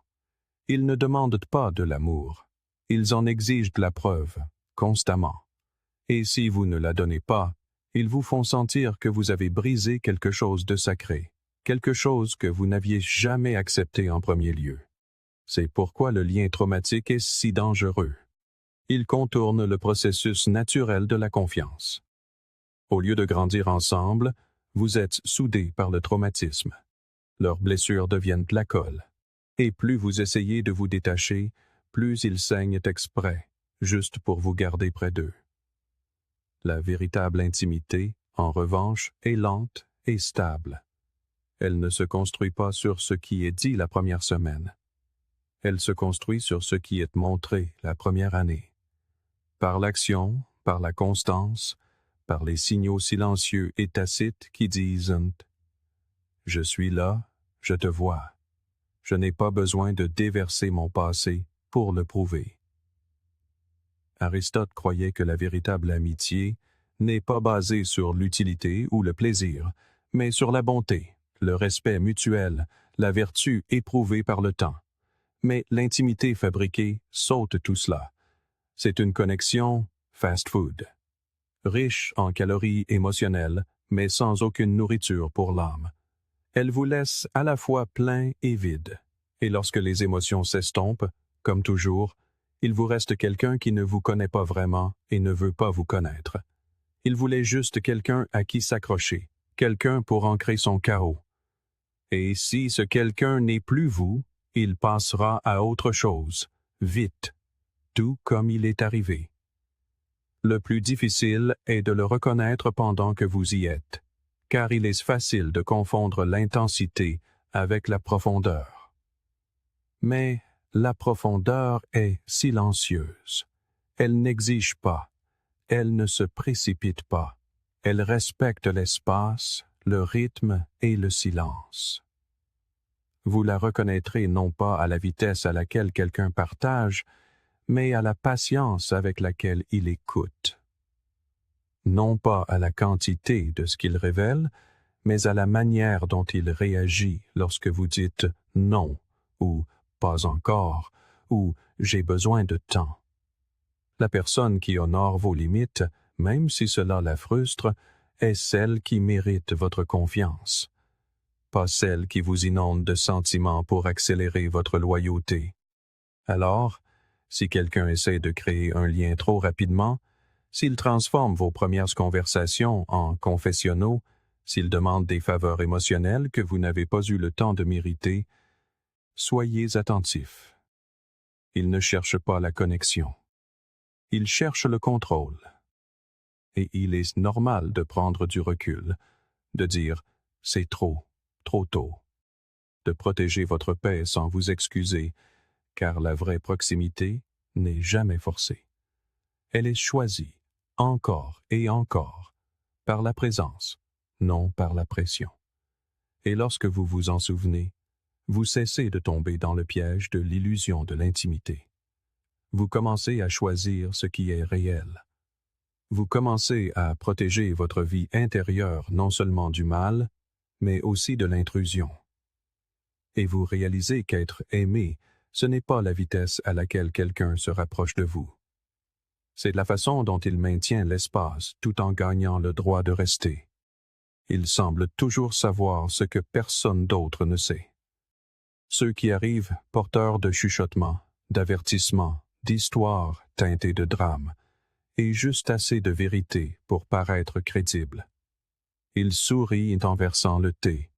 Ils ne demandent pas de l'amour. Ils en exigent la preuve, constamment. Et si vous ne la donnez pas, ils vous font sentir que vous avez brisé quelque chose de sacré, quelque chose que vous n'aviez jamais accepté en premier lieu. C'est pourquoi le lien traumatique est si dangereux. Il contourne le processus naturel de la confiance. Au lieu de grandir ensemble, vous êtes soudés par le traumatisme. Leurs blessures deviennent de la colle. Et plus vous essayez de vous détacher, plus ils saignent exprès, juste pour vous garder près d'eux. La véritable intimité, en revanche, est lente et stable. Elle ne se construit pas sur ce qui est dit la première semaine. Elle se construit sur ce qui est montré la première année. Par l'action, par la constance, par les signaux silencieux et tacites qui disent « Je suis là, je te vois. Je n'ai pas besoin de déverser mon passé pour le prouver. » Aristote croyait que la véritable amitié n'est pas basée sur l'utilité ou le plaisir, mais sur la bonté, le respect mutuel, la vertu éprouvée par le temps. Mais l'intimité fabriquée saute tout cela. C'est une connexion fast-food, riche en calories émotionnelles, mais sans aucune nourriture pour l'âme. Elle vous laisse à la fois plein et vide. Et lorsque les émotions s'estompent, comme toujours, il vous reste quelqu'un qui ne vous connaît pas vraiment et ne veut pas vous connaître. Il voulait juste quelqu'un à qui s'accrocher, quelqu'un pour ancrer son chaos. Et si ce quelqu'un n'est plus vous, il passera à autre chose, vite, tout comme il est arrivé. Le plus difficile est de le reconnaître pendant que vous y êtes, car il est facile de confondre l'intensité avec la profondeur. Mais la profondeur est silencieuse. Elle n'exige pas, elle ne se précipite pas, elle respecte l'espace, le rythme et le silence. Vous la reconnaîtrez non pas à la vitesse à laquelle quelqu'un partage, mais à la patience avec laquelle il écoute. Non pas à la quantité de ce qu'il révèle, mais à la manière dont il réagit lorsque vous dites « non » ou « pas encore » ou « j'ai besoin de temps ». La personne qui honore vos limites, même si cela la frustre, est celle qui mérite votre confiance, pas celle qui vous inonde de sentiments pour accélérer votre loyauté. Alors, si quelqu'un essaie de créer un lien trop rapidement, s'il transforme vos premières conversations en confessionnaux, s'il demande des faveurs émotionnelles que vous n'avez pas eu le temps de mériter, soyez attentifs. Il ne cherche pas la connexion. Il cherche le contrôle. Et il est normal de prendre du recul, de dire « c'est trop, trop tôt », de protéger votre paix sans vous excuser, car la vraie proximité n'est jamais forcée. Elle est choisie, encore et encore, par la présence, non par la pression. Et lorsque vous vous en souvenez, vous cessez de tomber dans le piège de l'illusion de l'intimité. Vous commencez à choisir ce qui est réel. Vous commencez à protéger votre vie intérieure non seulement du mal, mais aussi de l'intrusion. Et vous réalisez qu'être aimé, ce n'est pas la vitesse à laquelle quelqu'un se rapproche de vous. C'est la façon dont il maintient l'espace tout en gagnant le droit de rester. Il semble toujours savoir ce que personne d'autre ne sait. Ceux qui arrivent porteurs de chuchotements, d'avertissements, d'histoires teintées de drame, et juste assez de vérité pour paraître crédible. Il sourit en versant le thé,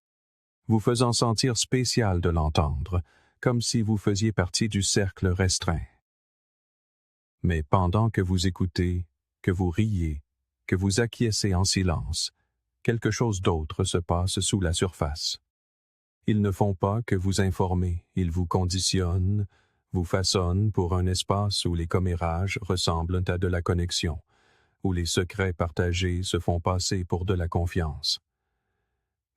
vous faisant sentir spécial de l'entendre, comme si vous faisiez partie du cercle restreint. Mais pendant que vous écoutez, que vous riez, que vous acquiescez en silence, quelque chose d'autre se passe sous la surface. Ils ne font pas que vous informer, ils vous conditionnent, vous façonnent pour un espace où les commérages ressemblent à de la connexion, où les secrets partagés se font passer pour de la confiance.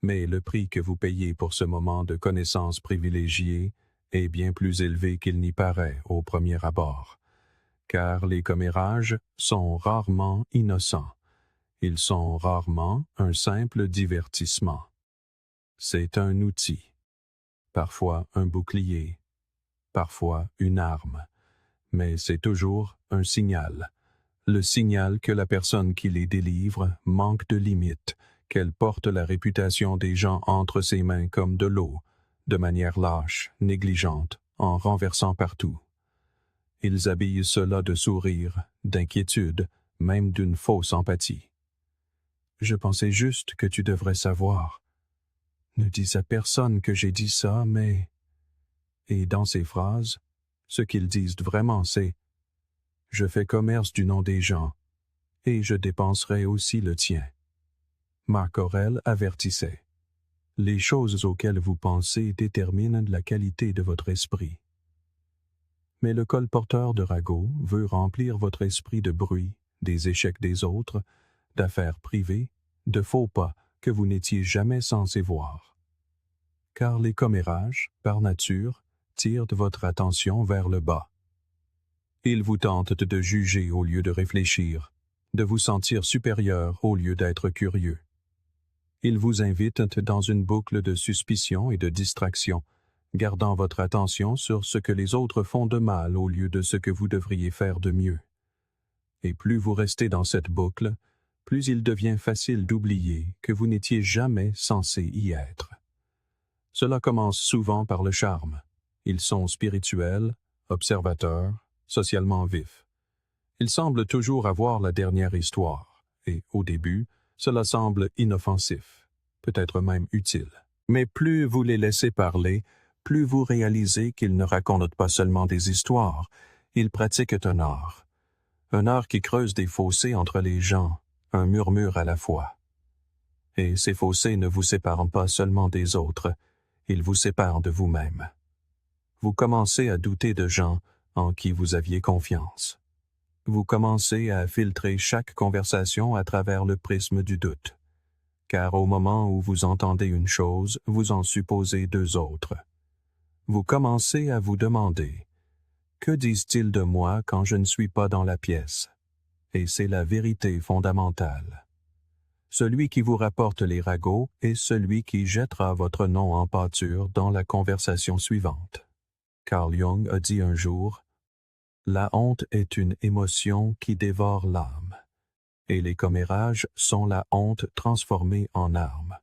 Mais le prix que vous payez pour ce moment de connaissance privilégiée est bien plus élevé qu'il n'y paraît au premier abord, car les commérages sont rarement innocents. Ils sont rarement un simple divertissement. C'est un outil, parfois un bouclier, parfois une arme, mais c'est toujours un signal. Le signal que la personne qui les délivre manque de limites, qu'elle porte la réputation des gens entre ses mains comme de l'eau, de manière lâche, négligente, en renversant partout. Ils habillent cela de sourires, d'inquiétude, même d'une fausse empathie. Je pensais juste que tu devrais savoir. Ne dis à personne que j'ai dit ça, mais... Et dans ces phrases, ce qu'ils disent vraiment, c'est « Je fais commerce du nom des gens, et je dépenserai aussi le tien. » Marc Aurèle avertissait « Les choses auxquelles vous pensez déterminent la qualité de votre esprit. » Mais le colporteur de ragots veut remplir votre esprit de bruit, des échecs des autres, d'affaires privées, de faux pas que vous n'étiez jamais censé voir. Car les commérages, par nature, tirent votre attention vers le bas. Ils vous tentent de juger au lieu de réfléchir, de vous sentir supérieur au lieu d'être curieux. Ils vous invitent dans une boucle de suspicion et de distraction, gardant votre attention sur ce que les autres font de mal au lieu de ce que vous devriez faire de mieux. Et plus vous restez dans cette boucle, plus il devient facile d'oublier que vous n'étiez jamais censé y être. Cela commence souvent par le charme. Ils sont spirituels, observateurs, socialement vifs. Ils semblent toujours avoir la dernière histoire, et au début, cela semble inoffensif, peut-être même utile. Mais plus vous les laissez parler, plus vous réalisez qu'ils ne racontent pas seulement des histoires, ils pratiquent un art qui creuse des fossés entre les gens, un murmure à la fois. Et ces fossés ne vous séparent pas seulement des autres, ils vous séparent de vous-même. Vous commencez à douter de gens en qui vous aviez confiance. Vous commencez à filtrer chaque conversation à travers le prisme du doute. Car au moment où vous entendez une chose, vous en supposez deux autres. Vous commencez à vous demander « Que disent-ils de moi quand je ne suis pas dans la pièce ?» Et c'est la vérité fondamentale. Celui qui vous rapporte les ragots est celui qui jettera votre nom en pâture dans la conversation suivante. Carl Jung a dit un jour « La honte est une émotion qui dévore l'âme, et les commérages sont la honte transformée en arme.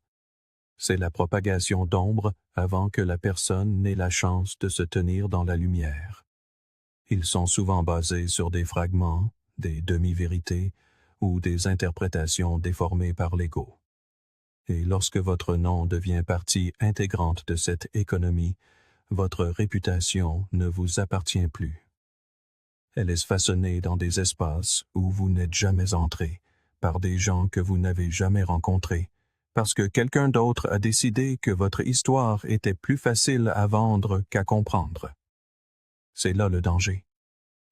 C'est la propagation d'ombre avant que la personne n'ait la chance de se tenir dans la lumière. Ils sont souvent basés sur des fragments, des demi-vérités ou des interprétations déformées par l'ego. Et lorsque votre nom devient partie intégrante de cette économie, votre réputation ne vous appartient plus. Elle est façonnée dans des espaces où vous n'êtes jamais entré, par des gens que vous n'avez jamais rencontrés, parce que quelqu'un d'autre a décidé que votre histoire était plus facile à vendre qu'à comprendre. C'est là le danger.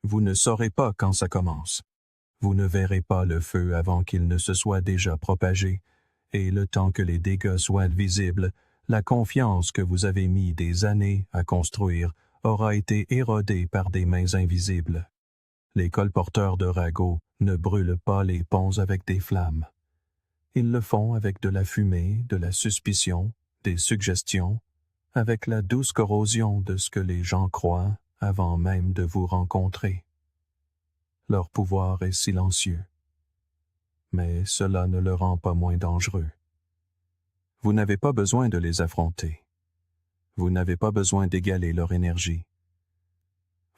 Vous ne saurez pas quand ça commence. Vous ne verrez pas le feu avant qu'il ne se soit déjà propagé, et le temps que les dégâts soient visibles, la confiance que vous avez mis des années à construire aura été érodée par des mains invisibles. Les colporteurs de ragots ne brûlent pas les ponts avec des flammes. Ils le font avec de la fumée, de la suspicion, des suggestions, avec la douce corrosion de ce que les gens croient avant même de vous rencontrer. Leur pouvoir est silencieux, mais cela ne le rend pas moins dangereux. Vous n'avez pas besoin de les affronter. Vous n'avez pas besoin d'égaler leur énergie.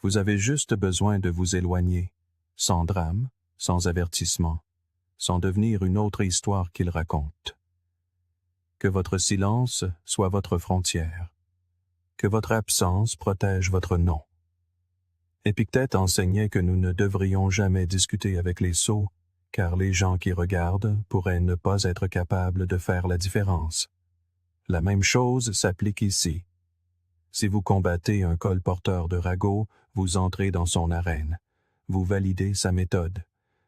Vous avez juste besoin de vous éloigner, sans drame, sans avertissement, sans devenir une autre histoire qu'ils racontent. Que votre silence soit votre frontière. Que votre absence protège votre nom. Épictète enseignait que nous ne devrions jamais discuter avec les sots, car les gens qui regardent pourraient ne pas être capables de faire la différence. La même chose s'applique ici. Si vous combattez un colporteur de ragots, vous entrez dans son arène. Vous validez sa méthode.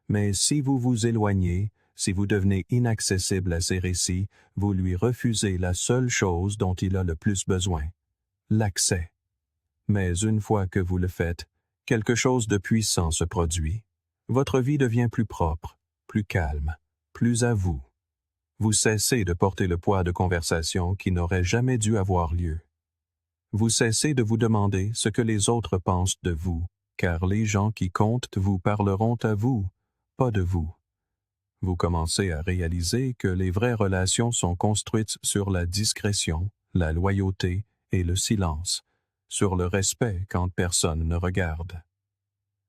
Mais si vous vous éloignez, si vous devenez inaccessible à ses récits, vous lui refusez la seule chose dont il a le plus besoin, l'accès. Mais une fois que vous le faites, quelque chose de puissant se produit. Votre vie devient plus propre, plus calme, plus à vous. Vous cessez de porter le poids de conversations qui n'auraient jamais dû avoir lieu. Vous cessez de vous demander ce que les autres pensent de vous, car les gens qui comptent vous parleront à vous, pas de vous. Vous commencez à réaliser que les vraies relations sont construites sur la discrétion, la loyauté et le silence, sur le respect quand personne ne regarde.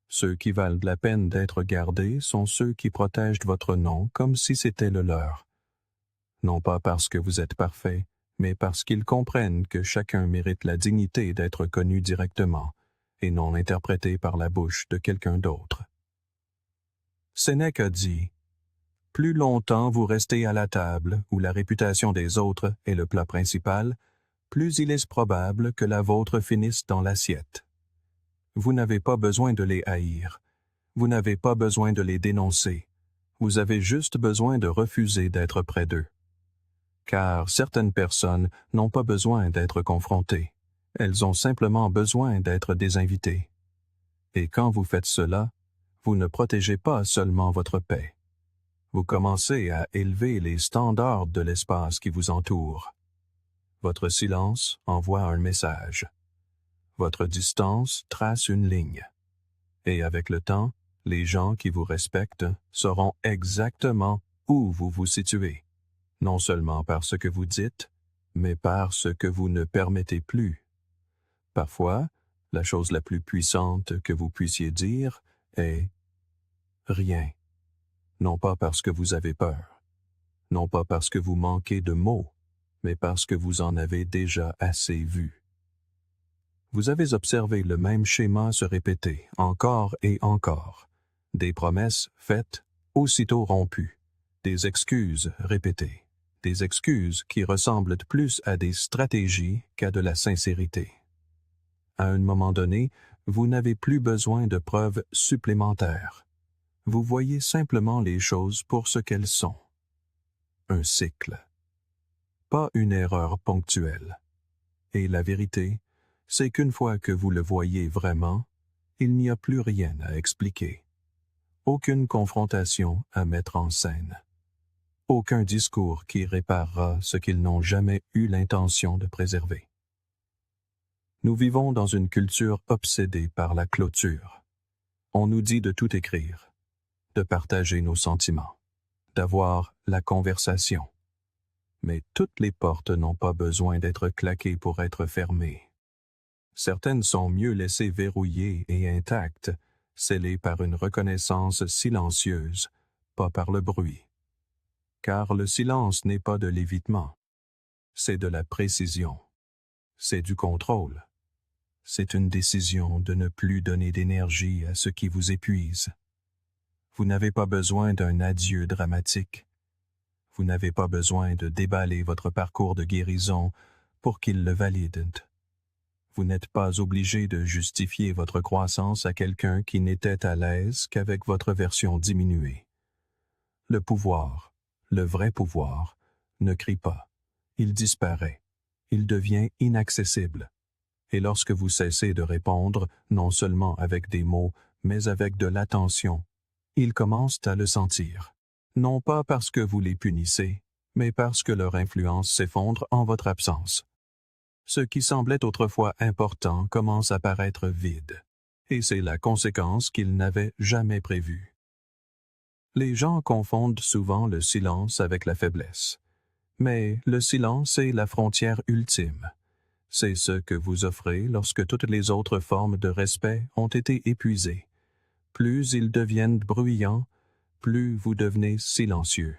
Ceux qui valent la peine d'être gardés sont ceux qui protègent votre nom comme si c'était le leur. Non pas parce que vous êtes parfait, mais parce qu'ils comprennent que chacun mérite la dignité d'être connu directement, et non interprété par la bouche de quelqu'un d'autre. Sénèque a dit « Plus longtemps vous restez à la table où la réputation des autres est le plat principal, plus il est probable que la vôtre finisse dans l'assiette. Vous n'avez pas besoin de les haïr. Vous n'avez pas besoin de les dénoncer. Vous avez juste besoin de refuser d'être près d'eux. Car certaines personnes n'ont pas besoin d'être confrontées. Elles ont simplement besoin d'être désinvitées. Et quand vous faites cela, vous ne protégez pas seulement votre paix. Vous commencez à élever les standards de l'espace qui vous entoure. Votre silence envoie un message. Votre distance trace une ligne. Et avec le temps, les gens qui vous respectent sauront exactement où vous vous situez, non seulement par ce que vous dites, mais par ce que vous ne permettez plus. Parfois, la chose la plus puissante que vous puissiez dire est « rien ». Non pas parce que vous avez peur, non pas parce que vous manquez de mots, mais parce que vous en avez déjà assez vu. Vous avez observé le même schéma se répéter encore et encore. Des promesses faites, aussitôt rompues. Des excuses répétées. des excuses qui ressemblent plus à des stratégies qu'à de la sincérité. À un moment donné, vous n'avez plus besoin de preuves supplémentaires. Vous voyez simplement les choses pour ce qu'elles sont. Un cycle. Pas une erreur ponctuelle. Et la vérité, c'est qu'une fois que vous le voyez vraiment, il n'y a plus rien à expliquer. Aucune confrontation à mettre en scène. Aucun discours qui réparera ce qu'ils n'ont jamais eu l'intention de préserver. Nous vivons dans une culture obsédée par la clôture. On nous dit de tout écrire, de partager nos sentiments, d'avoir la conversation. Mais toutes les portes n'ont pas besoin d'être claquées pour être fermées. Certaines sont mieux laissées verrouillées et intactes, scellées par une reconnaissance silencieuse, pas par le bruit. Car le silence n'est pas de l'évitement, c'est de la précision, c'est du contrôle. C'est une décision de ne plus donner d'énergie à ce qui vous épuise. Vous n'avez pas besoin d'un adieu dramatique. Vous n'avez pas besoin de déballer votre parcours de guérison pour qu'il le valide. Vous n'êtes pas obligé de justifier votre croissance à quelqu'un qui n'était à l'aise qu'avec votre version diminuée. Le pouvoir, le vrai pouvoir, ne crie pas. Il disparaît. Il devient inaccessible. Et lorsque vous cessez de répondre, non seulement avec des mots, mais avec de l'attention, ils commencent à le sentir. Non pas parce que vous les punissez, mais parce que leur influence s'effondre en votre absence. Ce qui semblait autrefois important commence à paraître vide, et c'est la conséquence qu'ils n'avaient jamais prévue. Les gens confondent souvent le silence avec la faiblesse. Mais le silence est la frontière ultime. C'est ce que vous offrez lorsque toutes les autres formes de respect ont été épuisées. Plus ils deviennent bruyants, plus vous devenez silencieux.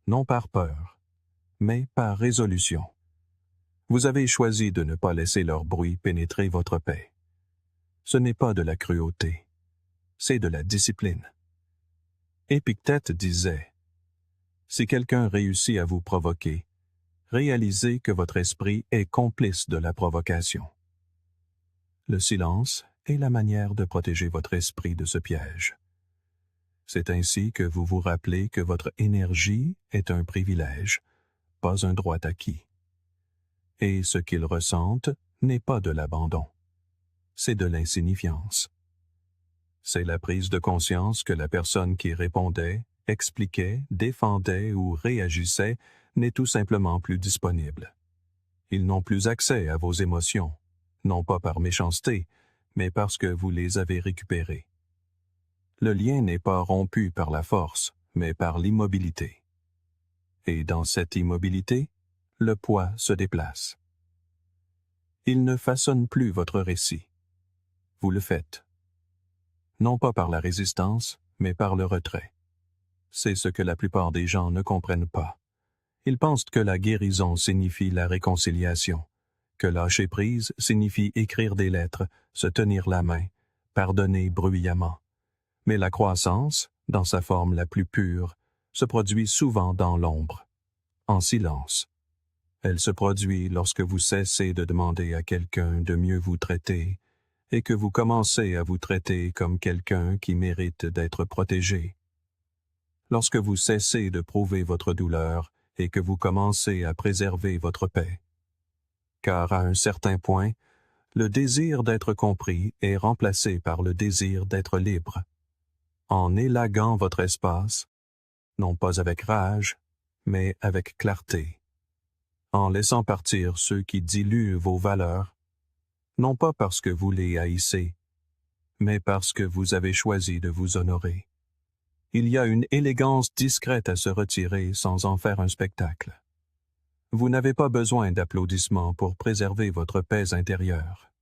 Non par peur, mais par résolution. Vous avez choisi de ne pas laisser leur bruit pénétrer votre paix. Ce n'est pas de la cruauté, c'est de la discipline. Épictète disait « Si quelqu'un réussit à vous provoquer, réalisez que votre esprit est complice de la provocation. » Le silence est la manière de protéger votre esprit de ce piège. C'est ainsi que vous vous rappelez que votre énergie est un privilège, pas un droit acquis. Et ce qu'ils ressentent n'est pas de l'abandon, c'est de l'insignifiance. C'est la prise de conscience que la personne qui répondait, expliquait, défendait ou réagissait n'est tout simplement plus disponible. Ils n'ont plus accès à vos émotions, non pas par méchanceté, mais parce que vous les avez récupérées. Le lien n'est pas rompu par la force, mais par l'immobilité. Et dans cette immobilité, le poids se déplace. Il ne façonne plus votre récit. Vous le faites. Non pas par la résistance, mais par le retrait. C'est ce que la plupart des gens ne comprennent pas. Ils pensent que la guérison signifie la réconciliation, que lâcher prise signifie écrire des lettres, se tenir la main, pardonner bruyamment. Mais la croissance, dans sa forme la plus pure, se produit souvent dans l'ombre, en silence. Elle se produit lorsque vous cessez de demander à quelqu'un de mieux vous traiter et que vous commencez à vous traiter comme quelqu'un qui mérite d'être protégé. Lorsque vous cessez de prouver votre douleur et que vous commencez à préserver votre paix. Car à un certain point, le désir d'être compris est remplacé par le désir d'être libre. En élaguant votre espace, non pas avec rage, mais avec clarté. En laissant partir ceux qui diluent vos valeurs, non pas parce que vous les haïssez, mais parce que vous avez choisi de vous honorer. Il y a une élégance discrète à se retirer sans en faire un spectacle. Vous n'avez pas besoin d'applaudissements pour préserver votre paix intérieure.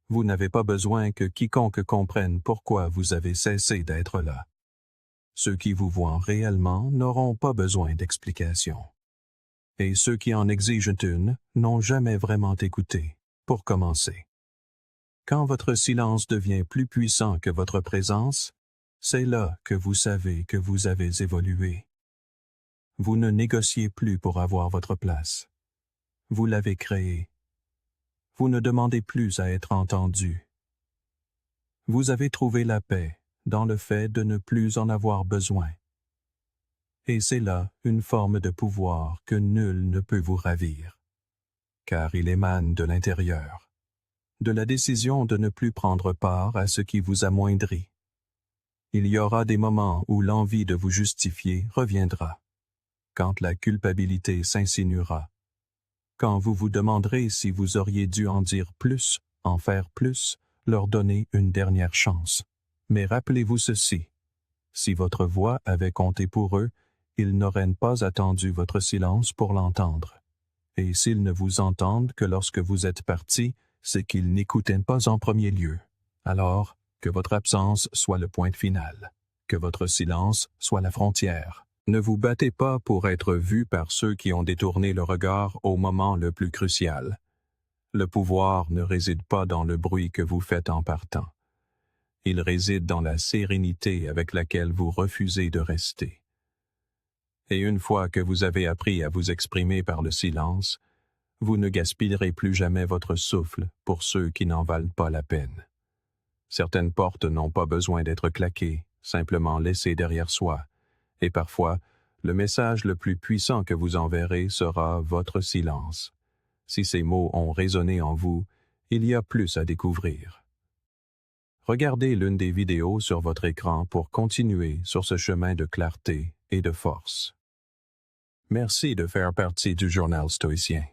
Vous n'avez pas besoin que quiconque comprenne pourquoi vous avez cessé d'être là. Ceux qui vous voient réellement n'auront pas besoin d'explications. Et ceux qui en exigent une n'ont jamais vraiment écouté. Pour commencer, quand votre silence devient plus puissant que votre présence, c'est là que vous savez que vous avez évolué. Vous ne négociez plus pour avoir votre place. Vous l'avez créée. Vous ne demandez plus à être entendu. Vous avez trouvé la paix dans le fait de ne plus en avoir besoin. Et c'est là une forme de pouvoir que nul ne peut vous ravir, car il émane de l'intérieur, de la décision de ne plus prendre part à ce qui vous amoindrit. Il y aura des moments où l'envie de vous justifier reviendra, quand la culpabilité s'insinuera, quand vous vous demanderez si vous auriez dû en dire plus, en faire plus, leur donner une dernière chance. Mais rappelez-vous ceci, si votre voix avait compté pour eux, ils n'auraient pas attendu votre silence pour l'entendre. Et s'ils ne vous entendent que lorsque vous êtes parti, c'est qu'ils n'écoutaient pas en premier lieu. Alors, que votre absence soit le point final, que votre silence soit la frontière. Ne vous battez pas pour être vu par ceux qui ont détourné le regard au moment le plus crucial. Le pouvoir ne réside pas dans le bruit que vous faites en partant. Il réside dans la sérénité avec laquelle vous refusez de rester. Et une fois que vous avez appris à vous exprimer par le silence, vous ne gaspillerez plus jamais votre souffle pour ceux qui n'en valent pas la peine. Certaines portes n'ont pas besoin d'être claquées, simplement laissées derrière soi, et parfois, le message le plus puissant que vous enverrez sera votre silence. Si ces mots ont résonné en vous, il y a plus à découvrir. Regardez l'une des vidéos sur votre écran pour continuer sur ce chemin de clarté et de force. Merci de faire partie du Journal stoïcien.